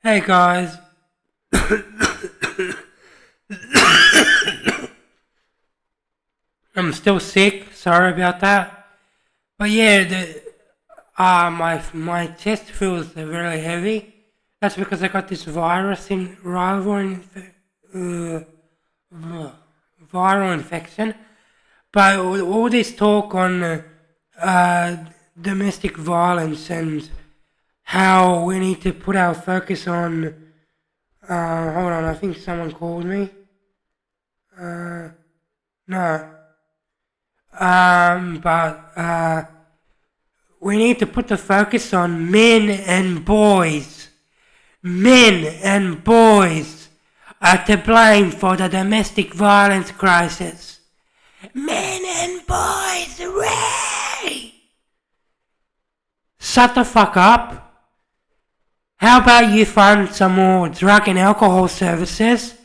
Hey guys. I'm still sick, sorry about that. But yeah, my chest feels really heavy. That's because I got this viral infection. But all this talk on domestic violence and how we need to put our focus on. Hold on, I think someone called me. No. But we need to put the focus on men and boys. Men and boys are to blame for the domestic violence crisis. Men and boys, hooray! Shut the fuck up. How about you fund some more drug and alcohol services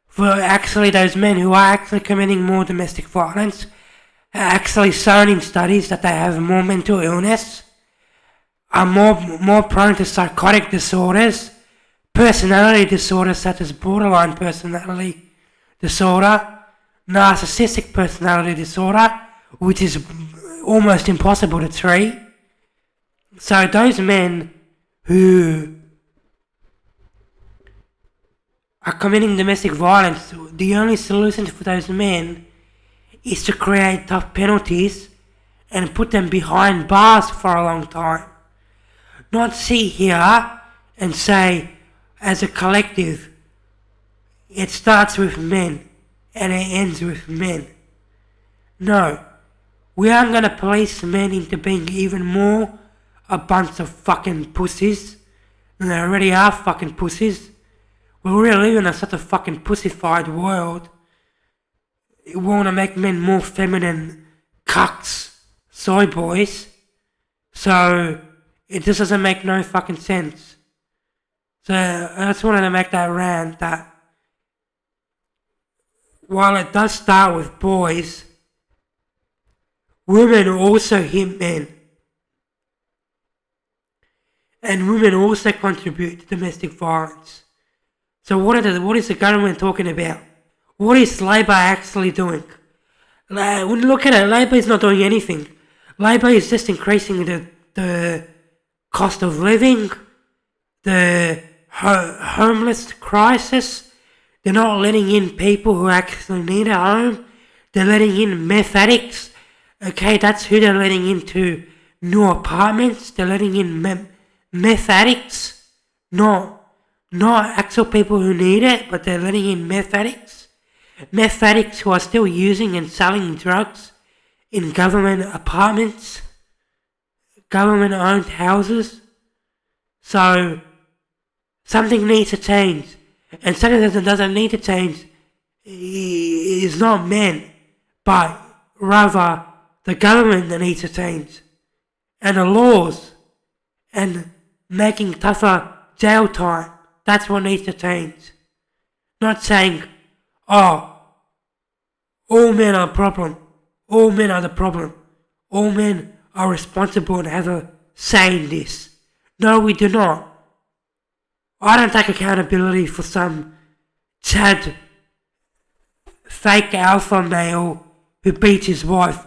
for actually those men who are actually committing more domestic violence, actually shown in studies that they have more mental illness, are more prone to psychotic disorders, personality disorders such as borderline personality disorder, narcissistic personality disorder, which is almost impossible to treat. So those men who are committing domestic violence, the only solution for those men is to create tough penalties and put them behind bars for a long time. Not sit here and say, as a collective, it starts with men and it ends with men. No, we aren't going to police men into being even more a bunch of fucking pussies than they already are fucking pussies. We really live in such a fucking pussified world. We want to make men more feminine cucks, soy boys. So it just doesn't make no fucking sense. So I just wanted to make that rant that while it does start with boys, women also hit men. And women also contribute to domestic violence. So what is the government talking about? What is Labor actually doing? When you look at it, Labor is not doing anything. Labor is just increasing the cost of living, the homeless crisis. They're not letting in people who actually need a home. They're letting in meth addicts. Okay, that's who they're letting into new apartments. They're letting in meth addicts, not actual people who need it, but they're letting in meth addicts. Meth addicts who are still using and selling drugs in government apartments, government-owned houses. So something needs to change, and something that doesn't need to change is not men, but rather the government that needs to change, and the laws, and making tougher jail time. That's what needs to change. Not saying, oh, all men are a problem. All men are the problem. All men are responsible and have a say in this. No, we do not. I don't take accountability for some Chad fake alpha male who beats his wife.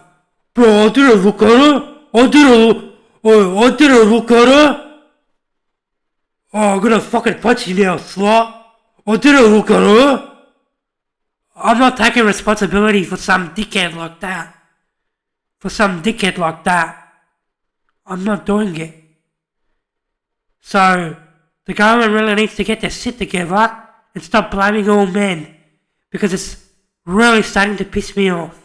Bro, I didn't look at her. I didn't look at her. Oh, I'm gonna fucking punch you now, slut. I didn't look at her. I'm not taking responsibility for some dickhead like that. I'm not doing it. So, the government really needs to get their shit together and stop blaming all men. Because it's really starting to piss me off.